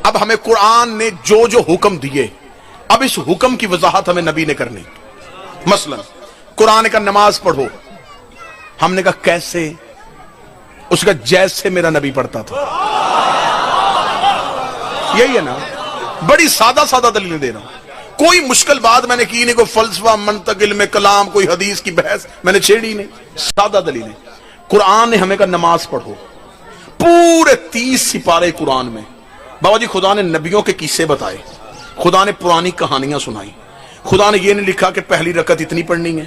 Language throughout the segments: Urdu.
اب ہمیں قرآن نے جو جو حکم دیے، اب اس حکم کی وضاحت ہمیں نبی نے کرنی۔ مثلا قرآن کا نماز پڑھو، ہم نے کہا کیسے؟ اس کا جیسے میرا نبی پڑھتا تھا۔ یہی ہے نا، بڑی سادہ سادہ دلیلیں دے رہا ہوں، کوئی مشکل بات میں نے کی نہیں، کوئی فلسفہ، منطق، علم کلام، کوئی حدیث کی بحث میں نے چھیڑی نہیں، سادہ دلیلیں۔ قرآن نے ہمیں کہا نماز پڑھو، پورے 30 سپارے قرآن میں بابا جی خدا نے نبیوں کے قصے بتائے، خدا نے پرانی کہانیاں سنائی، خدا نے یہ نہیں لکھا کہ پہلی رکعت اتنی پڑھنی ہے،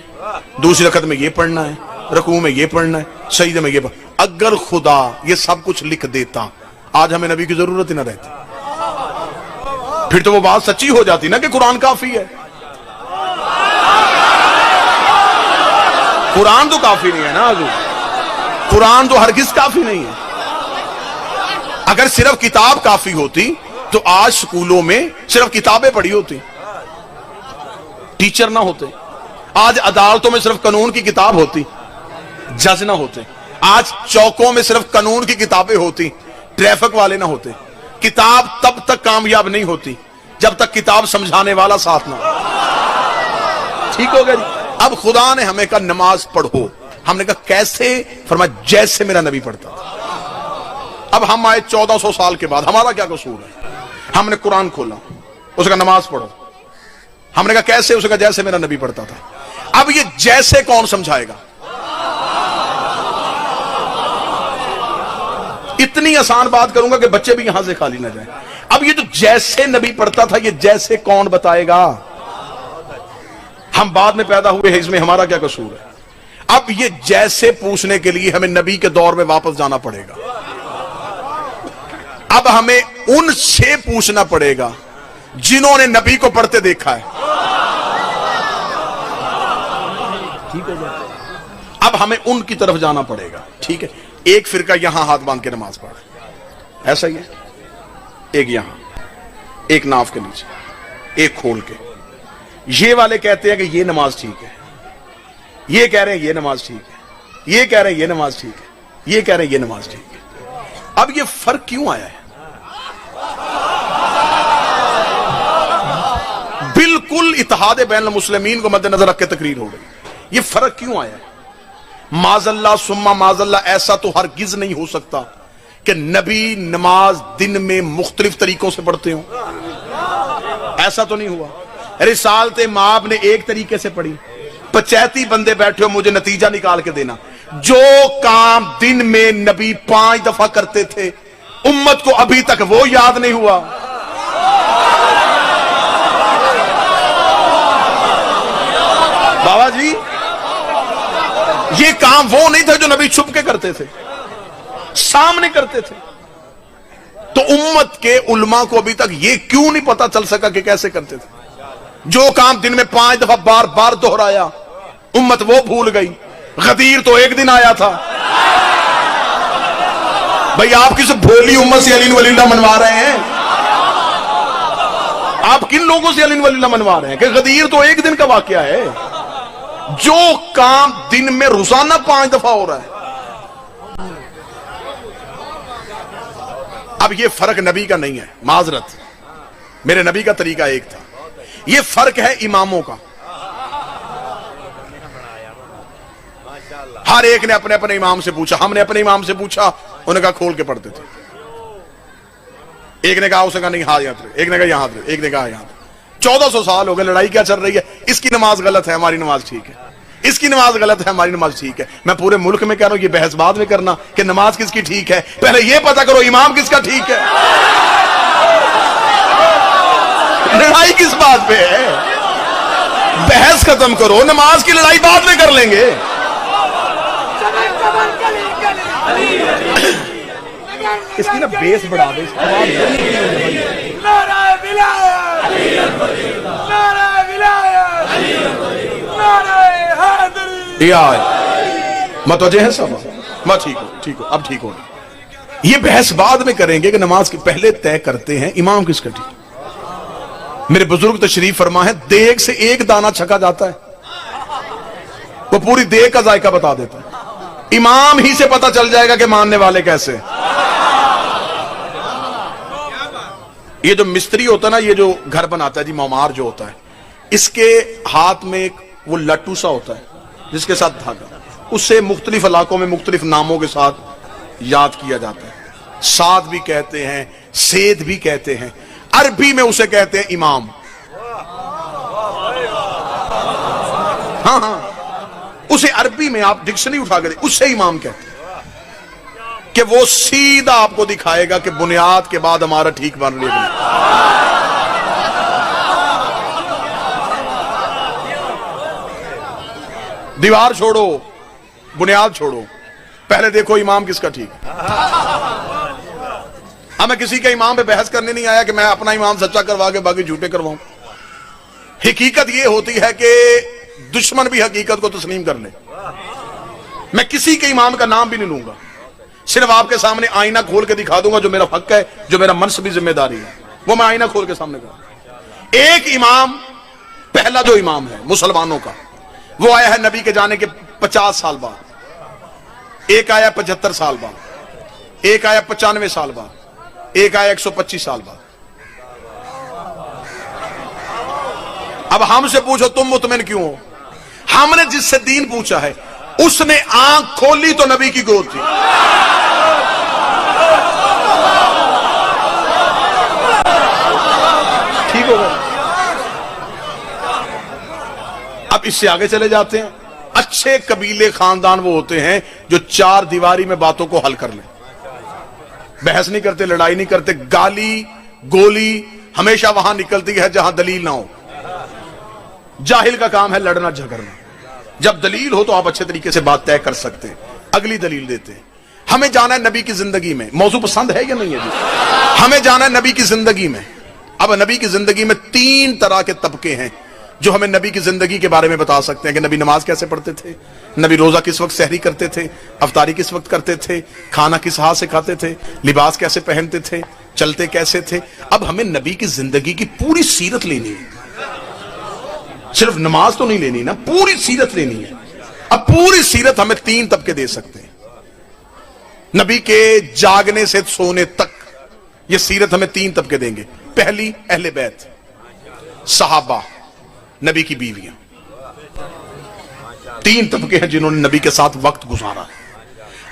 دوسری رکعت میں یہ پڑھنا ہے، رکوع میں یہ پڑھنا ہے، سجدے میں یہ پڑھنا۔ اگر خدا یہ سب کچھ لکھ دیتا آج ہمیں نبی کی ضرورت ہی نہ رہتی، پھر تو وہ بات سچی ہو جاتی نا کہ قرآن کافی ہے۔ قرآن تو کافی نہیں ہے نا حضور، قرآن تو ہرگز کافی نہیں ہے۔ اگر صرف کتاب کافی ہوتی تو آج سکولوں میں صرف کتابیں پڑھی ہوتی، ٹیچر نہ ہوتے۔ آج عدالتوں میں صرف قانون کی کتاب ہوتی، جج نہ ہوتے۔ آج چوکوں میں صرف قانون کی کتابیں ہوتی، ٹریفک والے نہ ہوتے۔ کتاب تب تک کامیاب نہیں ہوتی جب تک کتاب سمجھانے والا ساتھ نہ ہو۔ ٹھیک ہو گیا جی؟ اب خدا نے ہمیں کہا نماز پڑھو، ہم نے کہا کیسے؟ فرمایا جیسے میرا نبی پڑھتا تھا۔ اب ہم آئے 1400 سال کے بعد، ہمارا کیا قصور ہے؟ ہم نے قرآن کھولا، اس کا نماز پڑھو، ہم نے کہا کیسے؟ اس کا جیسے میرا نبی پڑھتا تھا۔ اب یہ جیسے کون سمجھائے گا؟ اتنی آسان بات کروں گا کہ بچے بھی یہاں سے خالی نہ جائیں۔ اب یہ جو جیسے نبی پڑھتا تھا، یہ جیسے کون بتائے گا؟ ہم بعد میں پیدا ہوئے ہیں، اس میں ہمارا کیا قصور ہے؟ اب یہ جیسے پوچھنے کے لیے ہمیں نبی کے دور میں واپس جانا پڑے گا۔ اب ہمیں ان سے پوچھنا پڑے گا جنہوں نے نبی کو پڑھتے دیکھا ہے۔ ٹھیک ہے جی؟ اب ہمیں ان کی طرف جانا پڑے گا۔ ٹھیک ہے، ایک فرقہ یہاں ہاتھ باندھ کے نماز پڑھے، ایسا ہی ہے، ایک یہاں، ایک ناف کے نیچے، ایک کھول کے۔ یہ والے کہتے ہیں کہ یہ نماز ٹھیک ہے، یہ کہہ رہے ہیں یہ نماز ٹھیک ہے، یہ کہہ رہے ہیں یہ نماز ٹھیک ہے، یہ کہہ رہے ہیں یہ نماز ٹھیک ہے۔ اب یہ فرق کیوں آیا ہے؟ بالکل اتحاد بین المسلمین کو مد نظر رکھ کے تقریر ہو گئی۔ یہ فرق کیوں آیا ہے؟ معاذ اللہ ثم معاذ اللہ، ایسا تو ہرگز نہیں ہو سکتا کہ نبی نماز دن میں مختلف طریقوں سے پڑھتے ہوں، ایسا تو نہیں ہوا۔ رسالت مآب نے ایک طریقے سے پڑھی، پچیتی بندے بیٹھے ہو مجھے نتیجہ نکال کے دینا۔ جو کام دن میں نبی 5 دفعہ کرتے تھے، امت کو ابھی تک وہ یاد نہیں ہوا۔ بابا جی یہ کام وہ نہیں تھا جو نبی چھپ کے کرتے تھے، سامنے کرتے تھے۔ تو امت کے علماء کو ابھی تک یہ کیوں نہیں پتا چل سکا کہ کیسے کرتے تھے؟ جو کام دن میں 5 دفعہ بار بار دہرایا، امت وہ بھول گئی۔ غدیر تو ایک دن آیا تھا۔ بھئی آپ کس بھولی امت سے علی ولی اللہ منوا رہے ہیں؟ آپ کن لوگوں سے علی ولی اللہ منوا رہے ہیں کہ غدیر تو ایک دن کا واقعہ ہے؟ جو کام دن میں روزانہ 5 دفعہ ہو رہا ہے۔ اب یہ فرق نبی کا نہیں ہے، معذرت، میرے نبی کا طریقہ ایک تھا۔ یہ فرق ہے اماموں کا۔ ہر ایک نے اپنے اپنے امام سے پوچھا، ہم نے اپنے امام سے پوچھا، انہوں نے کہا کھول کے پڑھتے تھے۔ ایک نے کہا، اس نے کہا نہیں ہاں یہاں، ایک نے کہا یہاں، ایک نے کہا یہاں۔ 1400 سال ہو گئے، لڑائی کیا چل رہی ہے؟ اس کی نماز غلط ہے، ہماری نماز ٹھیک ہے، اس کی نماز غلط ہے، ہماری نماز ٹھیک ہے۔ میں پورے ملک میں کہہ رہا ہوں یہ بحث بعد میں کرنا کہ نماز کس کی ٹھیک ہے، پہلے یہ پتا کرو امام کس کا ٹھیک ہے۔ لڑائی کس بات پہ ہے؟ بحث ختم کرو، نماز کی لڑائی بعد میں کر لیں گے۔ اس کی نا بیس بڑھا دے، متوجہ ہے سب؟ ٹھیک ہو، ٹھیک ہو، اب ٹھیک ہو۔ یہ بحث بعد میں کریں گے کہ نماز کے پہلے طے کرتے ہیں امام کس کا ٹھیک۔ میرے بزرگ تشریف فرما ہے، دیگ سے ایک دانہ چھکا جاتا ہے، وہ پوری دیگ کا ذائقہ بتا دیتا ہے۔ امام ہی سے پتا چل جائے گا کہ ماننے والے کیسے۔ یہ جو مستری ہوتا ہے نا، یہ جو گھر بناتا ہے جی، معمار جو ہوتا ہے، اس کے ہاتھ میں ایک وہ لٹو سا ہوتا ہے جس کے ساتھ دھاگا، اسے مختلف علاقوں میں مختلف ناموں کے ساتھ یاد کیا جاتا ہے. سات بھی کہتے ہیں، سید بھی کہتے ہیں، عربی میں اسے کہتے ہیں امام. ہاں ہاں، اسے عربی میں آپ ڈکشنری اٹھا کر اسے امام کہتے ہیں کہ وہ سیدھا آپ کو دکھائے گا کہ بنیاد کے بعد ہمارا ٹھیک بن رہی ہے. دیوار چھوڑو، بنیاد چھوڑو، پہلے دیکھو امام کس کا ٹھیک ہے. میں کسی کے امام پہ بحث کرنے نہیں آیا کہ میں اپنا امام سچا کروا کے باقی جھوٹے کرواؤں. حقیقت یہ ہوتی ہے کہ دشمن بھی حقیقت کو تسلیم کر لے. میں کسی کے امام کا نام بھی نہیں لوں گا، صرف آپ کے سامنے آئینہ کھول کے دکھا دوں گا جو میرا حق ہے، جو میرا منصبی ذمہ داری ہے، وہ میں آئینہ کھول کے سامنے کروں. ایک امام، پہلا جو امام ہے مسلمانوں کا، وہ آیا ہے نبی کے جانے کے 50 سال بعد، ایک آیا 75 سال بعد، ایک آیا 95 سال بعد، ایک آیا 125 سال بعد. اب ہم سے پوچھو تم مطمئن کیوں ہو؟ ہم نے جس سے دین پوچھا ہے اس نے آنکھ کھولی تو نبی کی گود تھی. ٹھیک ہوگا. اب اس سے آگے چلے جاتے ہیں. اچھے قبیلے خاندان وہ ہوتے ہیں جو چار دیواری میں باتوں کو حل کر لیں، بحث نہیں کرتے، لڑائی نہیں کرتے. گالی گولی ہمیشہ وہاں نکلتی ہے جہاں دلیل نہ ہو. جاہل کا کام ہے لڑنا جھگڑنا. جب دلیل ہو تو آپ اچھے طریقے سے بات طے کر سکتے ہیں، اگلی دلیل دیتے ہیں. ہمیں جانا ہے نبی کی زندگی میں. موضوع پسند ہے یا نہیں ہے جی؟ ہمیں جانا ہے نبی کی زندگی میں. اب نبی کی زندگی میں 3 طرح کے طبقے ہیں جو ہمیں نبی کی زندگی کے بارے میں بتا سکتے ہیں کہ نبی نماز کیسے پڑھتے تھے، نبی روزہ کس وقت سحری کرتے تھے، افطاری کس وقت کرتے تھے، کھانا کس ہاتھ سے کھاتے تھے، لباس کیسے پہنتے تھے، چلتے کیسے تھے. اب ہمیں نبی کی زندگی کی پوری سیرت لینی ہے، صرف نماز تو نہیں لینی نا، پوری سیرت لینی ہے. اب پوری سیرت ہمیں 3 طبقے دے سکتے ہیں. نبی کے جاگنے سے سونے تک یہ سیرت ہمیں 3 طبقے دیں گے. پہلی اہل بیت، صحابہ، نبی کی بیویاں. 3 طبقے ہیں جنہوں نے نبی کے ساتھ وقت گزارا.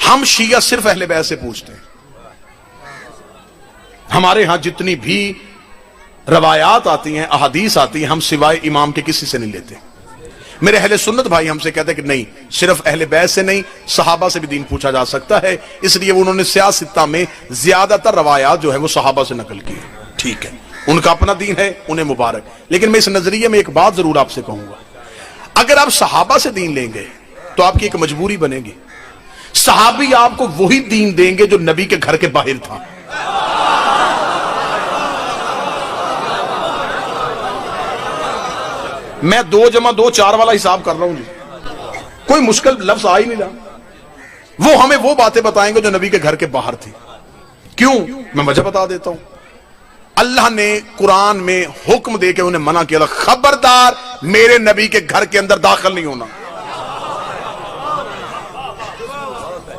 ہم شیعہ صرف اہل بیت سے پوچھتے ہیں. ہمارے ہاں جتنی بھی روایات آتی ہیں، احادیث آتی ہیں، ہم سوائے امام کے کسی سے نہیں لیتے. میرے اہل سنت بھائی ہم سے کہتے ہیں کہ نہیں، صرف اہل بیت سے نہیں، صحابہ سے بھی دین پوچھا جا سکتا ہے. اس لیے انہوں نے سیاستہ میں زیادہ تر روایات جو ہے وہ صحابہ سے نقل کی. ٹھیک ہے، ان کا اپنا دین ہے، انہیں مبارک. لیکن میں اس نظریے میں ایک بات ضرور آپ سے کہوں گا، اگر آپ صحابہ سے دین لیں گے تو آپ کی ایک مجبوری بنے گی. صحابی آپ کو وہی دین دیں گے جو نبی کے گھر کے باہر تھا. میں 2 + 2 4 والا حساب کر رہا ہوں جی، کوئی مشکل لفظ آ ہی نہیں رہا. وہ ہمیں وہ باتیں بتائیں گے جو نبی کے گھر کے باہر تھی. کیوں؟ میں وجہ بتا دیتا ہوں. اللہ نے قرآن میں حکم دے کے انہیں منع کیا تھا، خبردار میرے نبی کے گھر کے اندر داخل نہیں ہونا.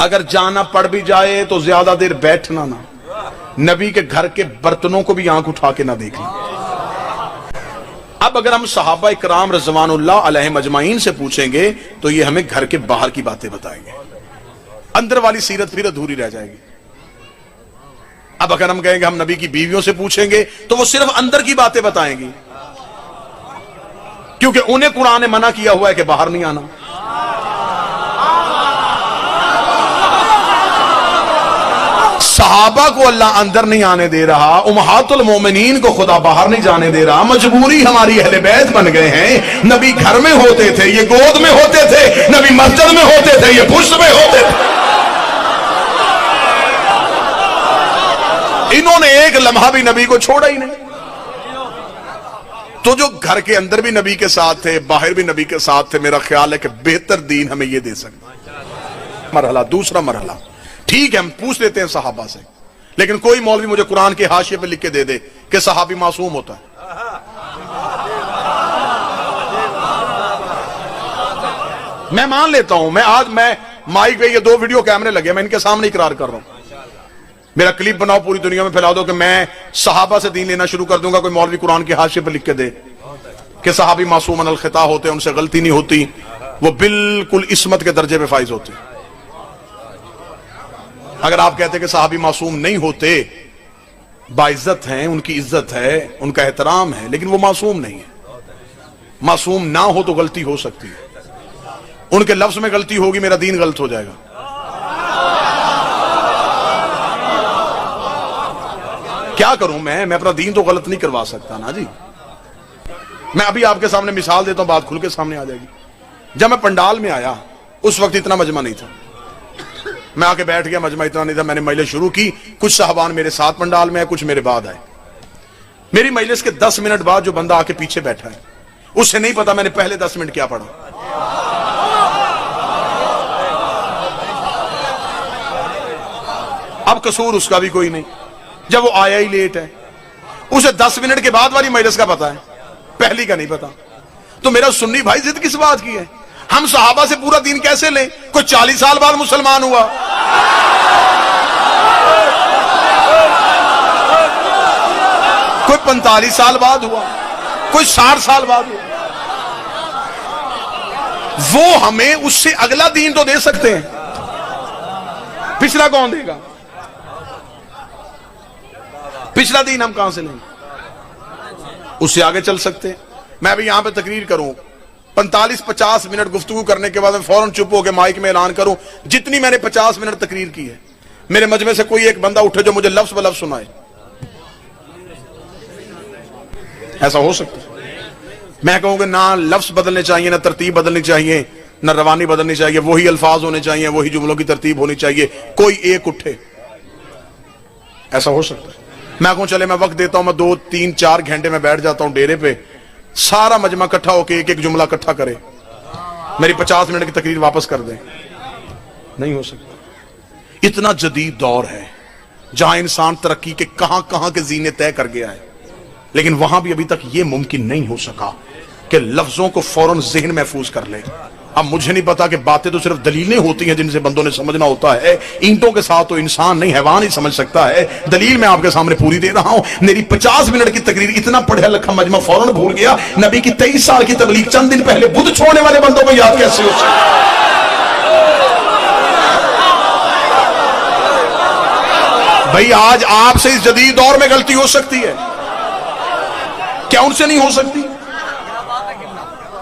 اگر جانا پڑ بھی جائے تو زیادہ دیر بیٹھنا نہ. نبی کے گھر کے برتنوں کو بھی آنکھ اٹھا کے نہ دیکھنا. اب اگر ہم صحابہ اکرام رضوان اللہ علیہم اجمعین سے پوچھیں گے تو یہ ہمیں گھر کے باہر کی باتیں بتائیں گے، اندر والی سیرت پھر ادھوری رہ جائے گی. اب اگر ہم کہیں گے ہم نبی کی بیویوں سے پوچھیں گے تو وہ صرف اندر کی باتیں بتائیں گی، کیونکہ انہیں قرآن نے منع کیا ہوا ہے کہ باہر نہیں آنا. صحابہ کو اللہ اندر نہیں آنے دے رہا، امہات المومنین کو خدا باہر نہیں جانے دے رہا. مجبوری ہماری اہل بیت بن گئے ہیں. نبی گھر میں ہوتے تھے، یہ گود میں ہوتے تھے. نبی مسجد میں ہوتے تھے، یہ پشت میں ہوتے تھے. انہوں نے ایک لمحہ بھی نبی کو چھوڑا ہی نہیں. تو جو گھر کے اندر بھی نبی کے ساتھ تھے، باہر بھی نبی کے ساتھ تھے، میرا خیال ہے کہ بہتر دین ہمیں یہ دے سکتا. مرحلہ دوسرا مرحلہ، ٹھیک ہے ہم پوچھ لیتے ہیں صحابہ سے، لیکن کوئی مولوی مجھے قرآن کے حاشیے پہ لکھ کے دے دے کہ صحابی معصوم ہوتا ہے. میں مان لیتا ہوں، میں آج میں مائک پہ یہ 2 ویڈیو کیمرے لگے، میں ان کے سامنے اقرار کر رہا ہوں. میرا کلپ بناؤ پوری دنیا میں پھیلا دو کہ میں صحابہ سے دین لینا شروع کر دوں گا، کوئی مولوی قرآن کے حاشیے پہ لکھ کے دے کہ صحابی معصوم عن الخطا ہوتے ہیں، ان سے غلطی نہیں ہوتی، وہ بالکل عصمت کے درجے پہ فائز ہوتے ہیں۔ اگر آپ کہتے کہ صحابی معصوم نہیں ہوتے، باعزت ہیں، ان کی عزت ہے، ان کا احترام ہے، لیکن وہ معصوم نہیں ہے۔ معصوم نہ ہو تو غلطی ہو سکتی ہے، ان کے لفظ میں غلطی ہوگی، میرا دین غلط ہو جائے گا۔ کیا کروں میں اپنا دین تو غلط نہیں کروا سکتا نا جی۔ میں ابھی آپ کے سامنے مثال دیتا ہوں، بات کھل کے سامنے آ جائے گی۔ جب میں پنڈال میں آیا اس وقت اتنا مجمع نہیں تھا، میں آ کے بیٹھ گیا، مجمع اتنا نہیں تھا، میں نے مجلس شروع کی، کچھ صاحبان میرے ساتھ پنڈال میں ہے، کچھ میرے بعد آئے۔ میری مجلس کے 10 منٹ بعد جو بندہ آ کے پیچھے بیٹھا ہے اسے نہیں پتا میں نے پہلے 10 منٹ کیا پڑھا۔ اب قصور اس کا بھی کوئی نہیں، جب وہ آیا ہی لیٹ ہے، اسے 10 منٹ کے بعد والی مجلس کا پتا ہے، پہلی کا نہیں پتا۔ تو میرا سنی بھائی ضد کس بات کی ہے؟ ہم صحابہ سے پورا دین کیسے لیں؟ کوئی 40 سال بعد مسلمان ہوا، کوئی 45 سال بعد ہوا، کوئی 60 سال بعد ہوا، وہ ہمیں اس سے اگلا دین تو دے سکتے ہیں، پچھلا کون دے گا؟ پچھلا دین ہم کہاں سے لیں گے؟ اس سے آگے چل سکتے ہیں۔ میں ابھی یہاں پہ تقریر کروں، 45-50 منٹ گفتگو کرنے کے بعد میں فوراً چپ ہو کے مائک میں اعلان کروں جتنی میں نے 50 منٹ تقریر کی ہے، میرے مجمع سے کوئی ایک بندہ اٹھے جو مجھے لفظ ب لفظ سنائے، ایسا ہو سکتا ہے؟ میں کہوں کہ نہ لفظ بدلنے چاہیے، نہ ترتیب بدلنی چاہیے، نہ روانی بدلنی چاہیے، وہی الفاظ ہونے چاہیے، وہی جملوں کی ترتیب ہونی چاہیے، کوئی ایک اٹھے، ایسا ہو سکتا ہے؟ میں کہوں چلے میں وقت دیتا ہوں، میں 2-3-4 گھنٹے میں بیٹھ جاتا ہوں ڈیرے پہ، سارا مجمع اکٹھا ہو کے ایک ایک جملہ اکٹھا کرے، میری 50 منٹ کی تقریر واپس کر دیں؟ نہیں ہو سکتا۔ اتنا جدید دور ہے جہاں انسان ترقی کے کہاں کہاں کے زینے طے کر گیا ہے، لیکن وہاں بھی ابھی تک یہ ممکن نہیں ہو سکا کہ لفظوں کو فوراً ذہن محفوظ کر لے۔ اب مجھے نہیں پتا کہ باتیں تو صرف دلیلیں ہوتی ہیں جن سے بندوں نے سمجھنا ہوتا ہے، اینٹوں کے ساتھ تو انسان نہیں حیوان ہی سمجھ سکتا ہے۔ دلیل میں آپ کے سامنے پوری دے رہا ہوں۔ میری 50 منٹ کی تقریر اتنا پڑھا لکھا مجمع فوراً بھول گیا، نبی کی 23 سال کی تبلیغ چند دن پہلے بدھ چھوڑنے والے بندوں کو یاد کیسے ہو سکتا؟ بھائی آج آپ سے اس جدید دور میں غلطی ہو سکتی ہے، کیا ان سے نہیں ہو سکتی؟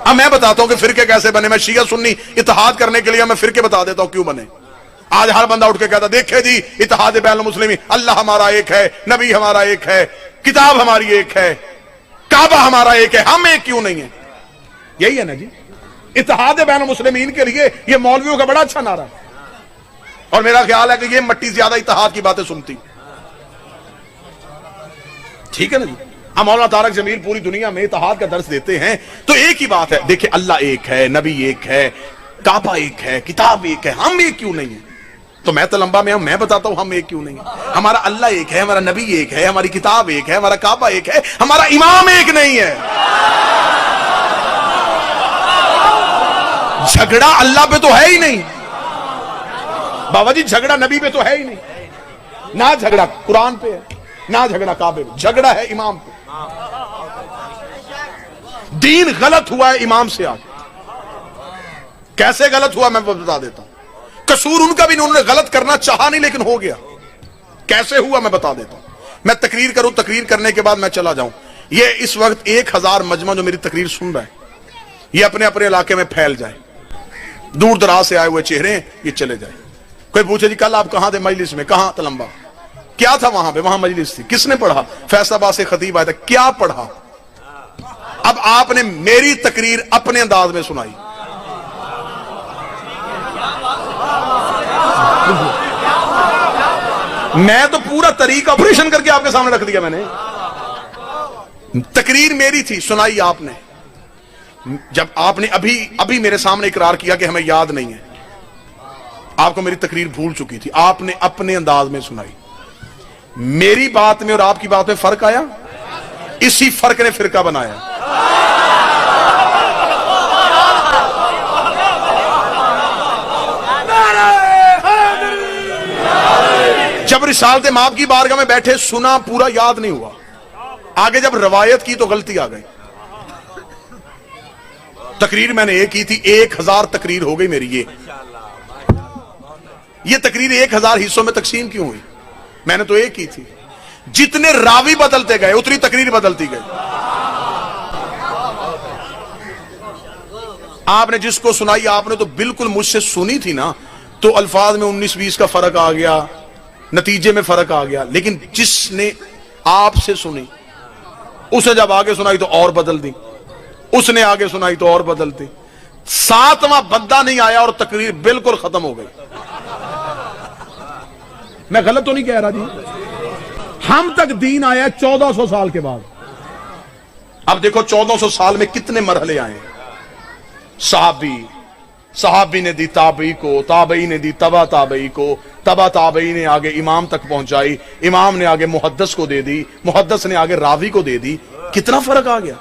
اب میں بتاتا ہوں کہ فرقے کیسے بنے۔ میں شیعہ سنی اتحاد کرنے کے لیے میں فرقے بتا دیتا ہوں کیوں بنے۔ آج ہر بندہ اٹھ کے کہتا دیکھے جی اتحاد بین المسلمین، اللہ ہمارا ایک ہے، نبی ہمارا ایک ہے، کتاب ہماری ایک ہے، کعبہ ہمارا ایک ہے، ہم ایک کیوں نہیں ہیں؟ یہی ہے نا جی اتحاد بین المسلمین کے لیے یہ مولویوں کا بڑا اچھا نعرہ ہے، اور میرا خیال ہے کہ یہ مٹی زیادہ اتحاد کی باتیں سنتی۔ ٹھیک ہے نا جی، ہم مولانا طارق جمیل پوری دنیا میں اتحاد کا درس دیتے ہیں، تو ایک ہی بات ہے، دیکھیں اللہ ایک ہے، نبی ایک ہے، کعبہ ایک ہے، کتاب ایک ہے، ہم ایک کیوں نہیں ہیں؟ تو میں تو لمبا میں ہوں، میں بتاتا ہوں ہم ایک کیوں نہیں ہیں۔ ہمارا اللہ ایک ہے، ہمارا نبی ایک ہے، ہماری کتاب ایک ہے، ہمارا کعبہ ایک ہے، ہمارا امام ایک نہیں ہے۔ جھگڑا اللہ پہ تو ہے ہی نہیں بابا جی، جھگڑا نبی پہ تو ہے ہی نہیں، نہ جھگڑا قرآن پہ ہے، نہ جھگڑا کعبے پہ، جھگڑا ہے امام پہ۔ دین غلط ہوا ہے امام سے آگے۔ کیسے غلط ہوا میں بتا دیتا ہوں، قصور ان کا بھی نہیں، انہوں نے غلط کرنا چاہا نہیں لیکن ہو گیا۔ کیسے ہوا میں بتا دیتا ہوں۔ میں تقریر کروں، تقریر کرنے کے بعد میں چلا جاؤں، یہ اس وقت 1000 مجمع جو میری تقریر سن رہا ہے یہ اپنے اپنے علاقے میں پھیل جائے، دور دراز سے آئے ہوئے چہرے ہیں، یہ چلے جائے۔ کوئی پوچھے جی کل آپ کہاں تھے مجلس میں؟ کہاں؟ تلمبا۔ کیا تھا وہاں پہ؟ وہاں مجلس تھی۔ کس نے پڑھا؟ فیصل آباد سے خطیب آیا تھا۔ کیا پڑھا؟ اب آپ نے میری تقریر اپنے انداز میں سنائی، میں تو پورا طریقہ آپریشن کر کے آپ کے سامنے رکھ دیا۔ میں نے تقریر میری تھی، سنائی آپ نے۔ جب آپ نے ابھی میرے سامنے اقرار کیا کہ ہمیں یاد نہیں ہے، آپ کو میری تقریر بھول چکی تھی، آپ نے اپنے انداز میں سنائی۔ میری بات میں اور آپ کی بات میں فرق آیا، اسی فرق نے فرقہ بنایا۔ جب رسالت مآب کی بارگاہ میں بیٹھے سنا پورا یاد نہیں ہوا, آگے جب روایت کی تو غلطی آ گئی. تقریر میں نے ایک کی تھی, 1000 تقریر ہو گئی میری. یہ تقریر 1000 حصوں میں تقسیم کیوں ہوئی؟ میں نے تو ایک کی تھی. جتنے راوی بدلتے گئے اتنی تقریر بدلتی گئی. آپ نے جس کو سنائی آپ نے تو بالکل مجھ سے سنی تھی نا, تو الفاظ میں 19-20 کا فرق آ گیا, نتیجے میں فرق آ گیا. لیکن جس نے آپ سے سنی اسے جب آگے سنائی تو اور بدل دی, اس نے آگے سنائی تو اور بدل دی. 7واں بندہ نہیں آیا اور تقریر بالکل ختم ہو گئی. میں غلط تو نہیں کہہ رہا جی؟ ہم تک دین آیا 1400 سال کے بعد. اب دیکھو 1400 سال میں کتنے مرحلے آئے. صحابی نے دی تابعی کو, تابعی نے دی تبا تابعی کو, تبا تابعی نے آگے امام تک پہنچائی, امام نے آگے محدث کو دے دی, محدث نے آگے راوی کو دے دی. کتنا فرق آ گیا.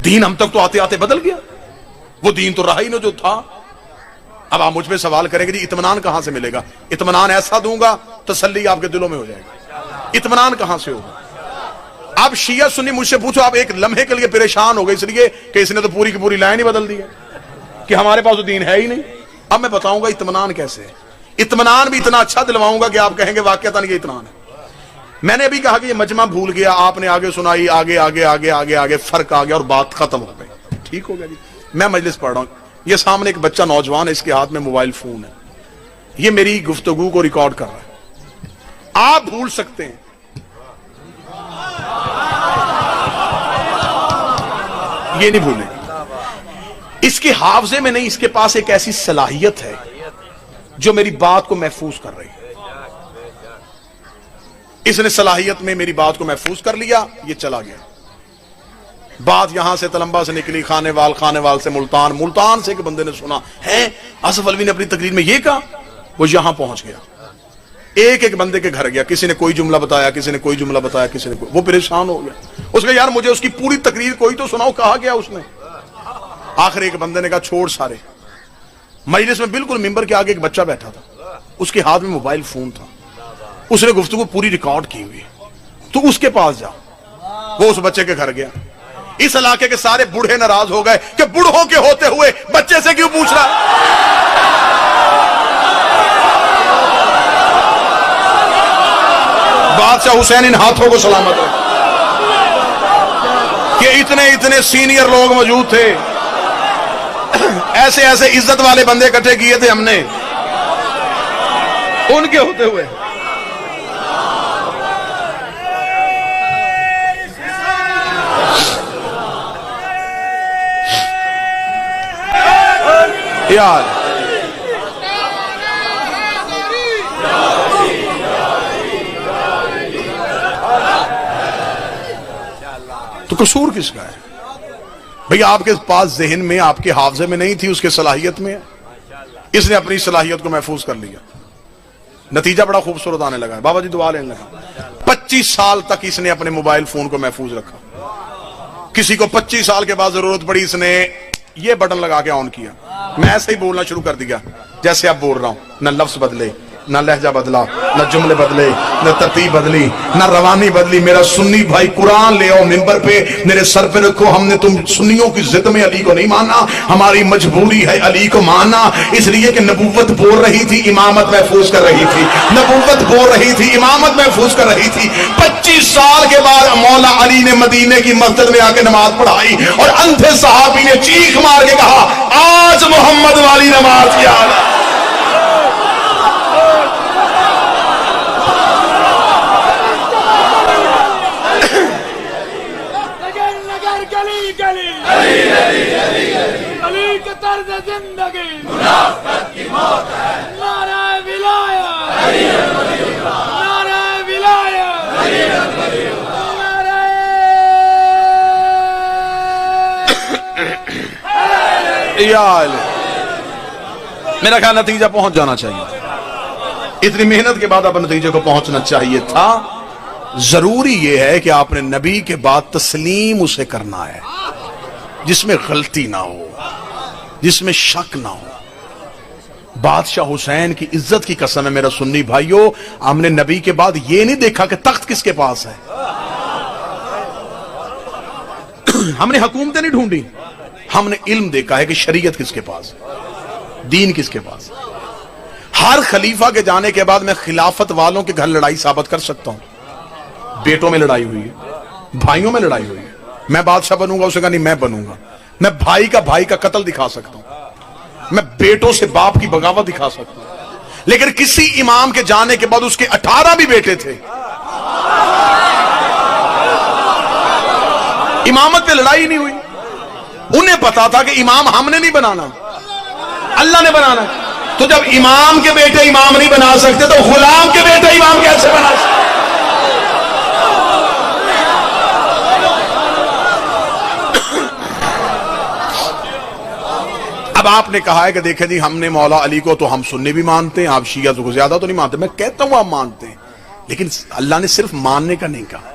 دین ہم تک تو آتے آتے بدل گیا. وہ دین تو رہا ہی نہ جو تھا. اب آپ مجھ پہ سوال کریں گے جی اطمینان کہاں سے ملے گا؟ اطمینان ایسا دوں گا تسلی آپ کے دلوں میں ہو جائے گا. اطمینان کہاں سے ہوگا؟ اب شیعہ سنی مجھ سے پوچھو, آپ ایک لمحے کے لیے پریشان ہو گئے اس لیے کہ اس نے تو پوری کی پوری لائن ہی بدل دی ہے کہ ہمارے پاس تو دین ہے ہی نہیں. اب میں بتاؤں گا اطمینان کیسے ہے. اطمینان بھی اتنا اچھا دلواؤں گا کہ آپ کہیں گے واقعتاً یہ اطمینان ہے. میں نے ابھی کہا کہ یہ مجمع بھول گیا, آپ نے آگے سنائی, آگے آگے آگے آگے آگے فرق آ گیا اور بات ختم ہو گئی. ٹھیک ہو گیا جی. میں مجلس پڑھ رہا ہوں, یہ سامنے ایک بچہ نوجوان ہے, اس کے ہاتھ میں موبائل فون ہے, یہ میری گفتگو کو ریکارڈ کر رہا ہے. آپ بھول سکتے ہیں, یہ نہیں بھولیں. اس کے حافظے میں نہیں, اس کے پاس ایک ایسی صلاحیت ہے جو میری بات کو محفوظ کر رہی ہے. اس نے صلاحیت میں میری بات کو محفوظ کر لیا, یہ چلا گیا. بات یہاں سے تلمبا سے نکلی, خانے وال سے ملتان سے ایک بندے نے سنا ہے آصف الوی نے اپنی تقریر میں یہ کہا. وہ یہاں پہنچ گیا, ایک بندے کے گھر گیا, کسی نے کوئی جملہ بتایا, کسی نے کوئی جملہ بتایا, کسی نے کوئی. وہ پریشان ہو گیا. اس نے یار مجھے اس کی پوری تقریر کوئی تو سناؤ, کہا گیا اس نے. آخر ایک بندے نے کہا چھوڑ سارے. مجلس میں بالکل ممبر کے آگے ایک بچہ بیٹھا تھا, اس کے ہاتھ میں موبائل فون تھا, اس نے گفتگو پوری ریکارڈ کی ہوئی, تو اس کے پاس جا. وہ اس بچے کے گھر گیا. اس علاقے کے سارے بوڑھے ناراض ہو گئے کہ بوڑھوں کے ہوتے ہوئے بچے سے کیوں پوچھ رہا. بادشاہ حسین ان ہاتھوں کو سلامت رکھ کہ اتنے سینئر لوگ موجود تھے, ایسے عزت والے بندے اکٹھے کیے تھے ہم نے, ان کے ہوتے ہوئے. یار تو قصور کس کا ہے بھئی؟ آپ کے پاس ذہن میں, آپ کے حافظے میں نہیں تھی, اس کے صلاحیت میں. اس نے اپنی صلاحیت کو محفوظ کر لیا, نتیجہ بڑا خوبصورت آنے لگا. بابا جی دعا لینے لگا. 25 سال تک اس نے اپنے موبائل فون کو محفوظ رکھا. کسی کو 25 سال کے بعد ضرورت پڑی, اس نے یہ بٹن لگا کے آن کیا. میں ایسے ہی بولنا شروع کر دیا جیسے اب بول رہا ہوں. نہ لفظ بدلے, نہ لہجہ بدلا, نہ جملے بدلے, نہ ترتیب بدلی, نہ روانی بدلی. میرا سنی بھائی قرآن لے آؤ ممبر پہ, میرے سر پہ رکھو. ہم نے تم سنیوں کی ضد میں علی کو نہیں مانا, ہماری مجبوری ہے علی کو ماننا. اس لیے کہ نبوت بول رہی تھی, امامت محفوظ کر رہی تھی. نبوت بول رہی تھی, امامت محفوظ کر رہی تھی. 25 سال کے بعد مولا علی نے مدینے کی مسجد میں آ کے نماز پڑھائی اور اندھے صحابی نے چیخ مار کے کہا آج محمد والی نماز کی حالت. علی کا طرز زندگی منافقت کی موت ہے. نعرہ ولایت, نعرہ ولایت, میرا خیال نتیجہ پہنچ جانا چاہیے. اتنی محنت کے بعد اب نتیجے کو پہنچنا چاہیے تھا. ضروری یہ ہے کہ آپ نے نبی کے بعد تسلیم اسے کرنا ہے جس میں غلطی نہ ہو, جس میں شک نہ ہو. بادشاہ حسین کی عزت کی قسم ہے میرا سنی بھائیوں، ہم نے نبی کے بعد یہ نہیں دیکھا کہ تخت کس کے پاس ہے، ہم نے حکومتیں نہیں ڈھونڈی، ہم نے علم دیکھا ہے کہ شریعت کس کے پاس ہے، دین کس کے پاس ہے۔ ہر خلیفہ کے جانے کے بعد میں خلافت والوں کے گھر لڑائی ثابت کر سکتا ہوں، بیٹوں میں لڑائی ہوئی ہے، بھائیوں میں لڑائی ہوئی ہے، میں بادشاہ بنوں گا، اسے کہا نہیں میں بنوں گا، میں بھائی کا قتل دکھا سکتا ہوں، میں بیٹوں سے باپ کی بغاوت دکھا سکتا ہوں، لیکن کسی امام کے جانے کے بعد اس کے 18 بھی بیٹے تھے، امامت پہ لڑائی نہیں ہوئی، انہیں پتا تھا کہ امام ہم نے نہیں بنانا، اللہ نے بنانا ہے۔ تو جب امام کے بیٹے امام نہیں بنا سکتے تو غلام کے بیٹے امام کیسے بنا سکتے؟ اب آپ نے کہا ہے کہ دیکھیں جی ہم نے مولا علی کو تو ہم سنی بھی مانتے ہیں، آپ شیعہ کو زیادہ تو نہیں مانتے، میں کہتا ہوں آپ مانتے ہیں، لیکن اللہ نے صرف ماننے کا نہیں کہا،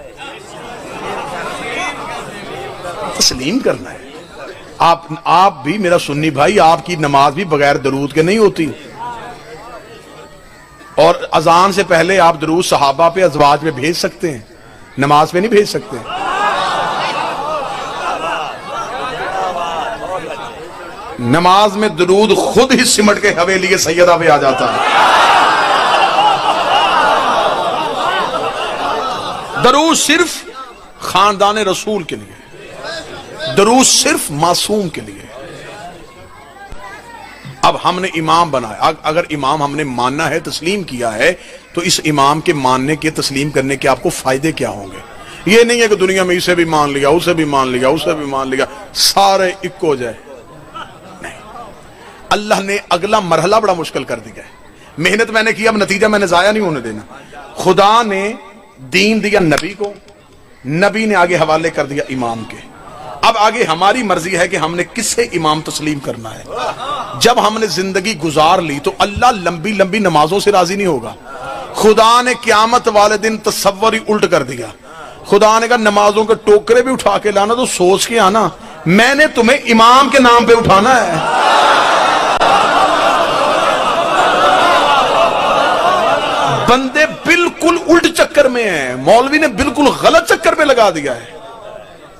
تسلیم کرنا ہے۔ آپ بھی میرا سنی بھائی، آپ کی نماز بھی بغیر درود کے نہیں ہوتی، اور اذان سے پہلے آپ درود صحابہ پہ ازواج پہ بھیج سکتے ہیں، نماز پہ نہیں بھیج سکتے۔ نماز میں درود خود ہی سمٹ کے حویلی سیدہ پہ آ جاتا ہے۔ درود صرف خاندان رسول کے لیے، درود صرف معصوم کے لیے۔ اب ہم نے امام بنایا، اگر امام ہم نے ماننا ہے، تسلیم کیا ہے، تو اس امام کے ماننے کے، تسلیم کرنے کے آپ کو فائدے کیا ہوں گے؟ یہ نہیں ہے کہ دنیا میں اسے بھی مان لیا، اسے بھی مان لیا، اسے بھی مان لیا، سارے ایک ہو جائے۔ نہیں، اللہ نے اگلا مرحلہ بڑا مشکل کر دیا ہے۔ محنت میں نے کی، اب نتیجہ میں نے ضائع نہیں ہونے دینا۔ خدا نے دین دیا نبی کو، نبی نے آگے حوالے کر دیا امام کے۔ اب آگے ہماری مرضی ہے کہ ہم نے کس سے امام تسلیم کرنا ہے۔ جب ہم نے زندگی گزار لی تو اللہ لمبی لمبی نمازوں سے راضی نہیں ہوگا۔ خدا نے قیامت والے دن تصور ہی الٹ کر دیا۔ خدا نے کہا نمازوں کے ٹوکرے بھی اٹھا کے لانا تو سوچ کے آنا، میں نے تمہیں امام کے نام پہ اٹھانا ہے۔ بندے بالکل الٹ چکر میں ہیں، مولوی نے بالکل غلط چکر میں لگا دیا ہے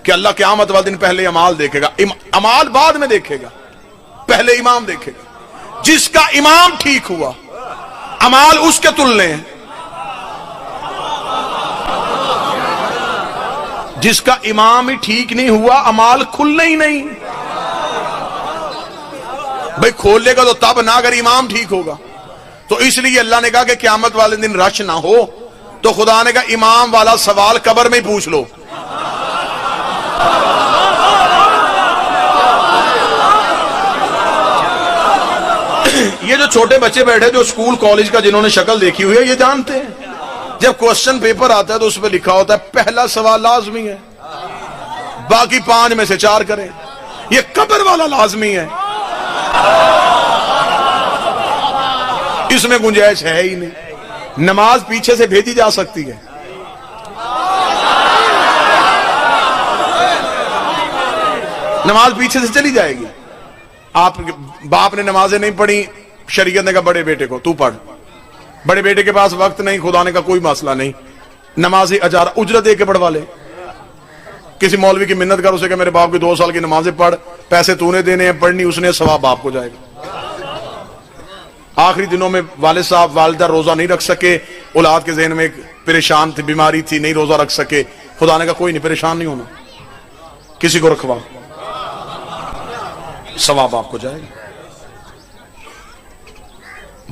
کہ اللہ قیامت والے دن پہلے امال دیکھے گا، امال بعد میں دیکھے گا، پہلے امام دیکھے گا۔ جس کا امام ٹھیک ہوا امال اس کے تلنے ہیں، جس کا امام ہی ٹھیک نہیں ہوا امال کھلنے ہی نہیں۔ بھئی کھولے گا تو تب نہ اگر امام ٹھیک ہوگا۔ تو اس لیے اللہ نے کہا کہ قیامت والے دن رش نہ ہو، تو خدا نے کہا امام والا سوال قبر میں ہی پوچھ لو۔ یہ جو چھوٹے بچے بیٹھے جو اسکول کالج کا جنہوں نے شکل دیکھی ہوئی ہے یہ جانتے ہیں، جب کوسچن پیپر آتا ہے تو اس پہ لکھا ہوتا ہے پہلا سوال لازمی ہے، باقی 5 میں سے 4 کریں۔ یہ قبر والا لازمی ہے، اس میں گنجائش ہے ہی نہیں۔ نماز پیچھے سے بھیجی جا سکتی ہے، نماز پیچھے سے چلی جائے گی۔ آپ باپ نے نمازیں نہیں پڑھی، شریعت نے کہا بڑے بیٹے کو تو پڑھ، بڑے بیٹے کے پاس وقت نہیں، خدا نے کہا کوئی مسئلہ نہیں، نماز اجرت دے کے پڑھوا لے۔ کسی مولوی کی منت کر، اسے کہ میرے باپ کی 2 سال کی نمازیں پڑھ، پیسے تو نے دینے ہیں، پڑھنی اس نے، ثواب باپ کو جائے گا۔ آخری دنوں میں والد صاحب والدہ روزہ نہیں رکھ سکے، اولاد کے ذہن میں ایک پریشان تھی، بیماری تھی، نہیں روزہ رکھ سکے، خدا نے کہا کوئی نہیں، پریشان نہیں ہونا، کسی کو رکھوا، ثواب آپ کو جائے گا۔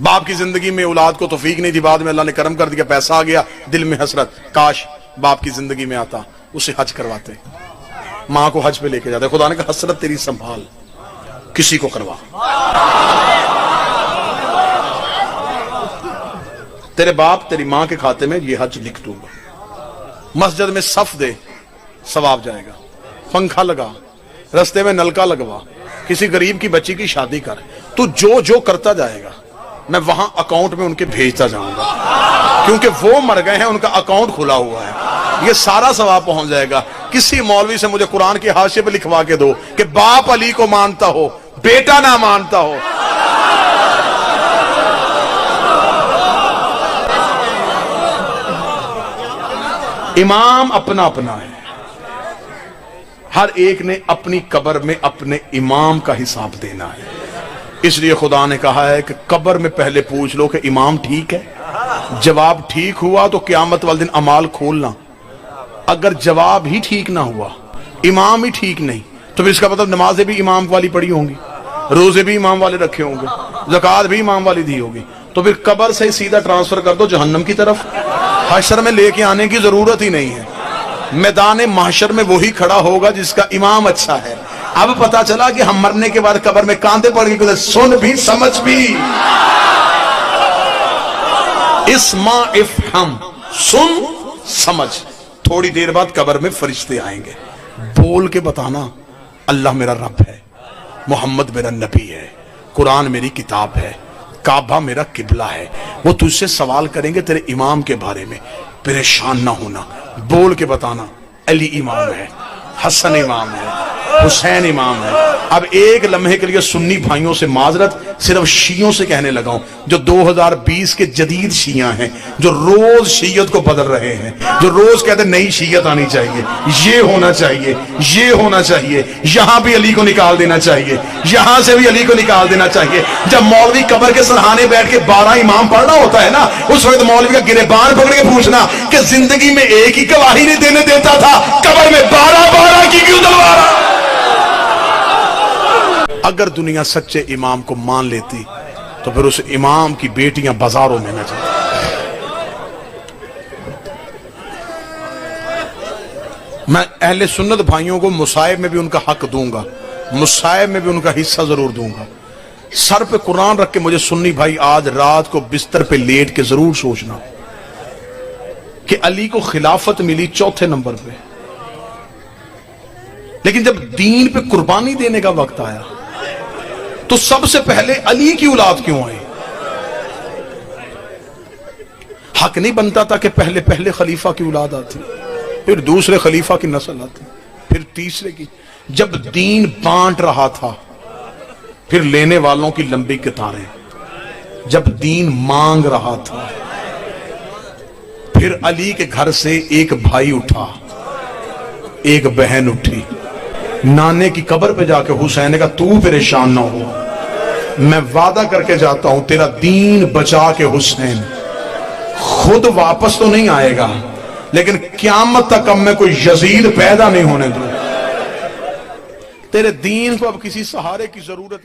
باپ کی زندگی میں اولاد کو توفیق نہیں تھی، بعد میں اللہ نے کرم کر دیا، پیسہ آ گیا، دل میں حسرت، کاش باپ کی زندگی میں آتا، اسے حج کرواتے، ماں کو حج پہ لے کے جاتے۔ خدا نے کہا حسرت تیری سنبھال، کسی کو کروا، تیرے باپ تیری ماں کے کھاتے میں یہ حج لکھ دوں گا۔ مسجد میں صف دے، ثواب جائے گا، پنکھا لگا، رستے میں نلکا لگوا، کسی غریب کی بچی کی شادی کر، تو جو کرتا جائے گا میں وہاں اکاؤنٹ میں ان کے بھیجتا جاؤں گا، کیونکہ وہ مر گئے ہیں، ان کا اکاؤنٹ کھلا ہوا ہے، یہ سارا ثواب پہنچ جائے گا۔ کسی مولوی سے مجھے قرآن کے حاشیے پہ لکھوا کے دو کہ باپ علی کو مانتا ہو، بیٹا نہ مانتا ہو، امام اپنا اپنا ہے، ہر ایک نے اپنی قبر میں اپنے امام کا حساب دینا ہے۔ اس لیے خدا نے کہا ہے کہ قبر میں پہلے پوچھ لو کہ امام ٹھیک ہے، جواب ٹھیک ہوا تو قیامت والے دن اعمال کھولنا، اگر جواب ہی ٹھیک نہ ہوا، امام ہی ٹھیک نہیں، تو پھر اس کا مطلب نمازیں بھی امام والی پڑھی ہوں گی، روزے بھی امام والے رکھے ہوں گے، زکوٰۃ بھی امام والی دی ہوگی، تو پھر قبر سے سیدھا ٹرانسفر کر دو جہنم کی طرف، حشر میں لے کے آنے کی ضرورت ہی نہیں ہے۔ میدان محشر میں وہی کھڑا ہوگا جس کا امام اچھا ہے۔ اب پتا چلا کہ ہم مرنے کے بعد قبر میں کاندھے پڑ کے سن بھی سمجھ بھی، اسمع افہم، سن سمجھ۔ تھوڑی دیر بعد قبر میں فرشتے آئیں گے، بول کے بتانا اللہ میرا رب ہے، محمد میرا نبی ہے، قرآن میری کتاب ہے، کعبہ میرا قبلہ ہے۔ وہ تجھ سے سوال کریں گے تیرے امام کے بارے میں، پریشان نہ ہونا، بول کے بتانا علی امام ہے، حسن امام ہے، حسین امام ہے۔ اب ایک لمحے کے لیے سنی بھائیوں سے معذرت، صرف شیعوں سے کہنے لگا ہوں، جو 2020 کے جدید شیعہ ہیں، جو روز شیعت کو بدل رہے ہیں، جو روز کہتے ہیں نئی شیعت آنی چاہیے، یہ ہونا چاہیے، یہ ہونا چاہیے، یہاں بھی علی کو نکال دینا چاہیے، یہاں سے بھی علی کو نکال دینا چاہیے۔ جب مولوی قبر کے سرحانے بیٹھ کے 12 امام پڑھنا ہوتا ہے نا، اس وقت مولوی کا گریبان پکڑ کے پوچھنا کہ زندگی میں ایک ہی گواہی نہیں دینے دیتا تھا، قبر میں 12 کی کیوں دلوا رہا؟ اگر دنیا سچے امام کو مان لیتی تو پھر اس امام کی بیٹیاں بازاروں میں نہ جاتی۔ میں اہل سنت بھائیوں کو مصائب میں بھی ان کا حق دوں گا، مصائب میں بھی ان کا حصہ ضرور دوں گا۔ سر پہ قرآن رکھ کے مجھے سنی بھائی آج رات کو بستر پہ لیٹ کے ضرور سوچنا کہ علی کو خلافت ملی 4تھے نمبر پہ، لیکن جب دین پہ قربانی دینے کا وقت آیا تو سب سے پہلے علی کی اولاد کیوں آئی؟ حق نہیں بنتا تھا کہ پہلے خلیفہ کی اولاد آتی، پھر دوسرے خلیفہ کی نسل آتی، پھر تیسرے کی؟ جب دین بانٹ رہا تھا پھر لینے والوں کی لمبی قطاریں، جب دین مانگ رہا تھا پھر علی کے گھر سے ایک بھائی اٹھا، ایک بہن اٹھی، نانے کی قبر پہ جا کے حسین نے کہا تو پریشان نہ ہو، میں وعدہ کر کے جاتا ہوں تیرا دین بچا کے حسین خود واپس تو نہیں آئے گا، لیکن قیامت تک اب میں کوئی یزید پیدا نہیں ہونے دوں، تیرے دین کو اب کسی سہارے کی ضرورت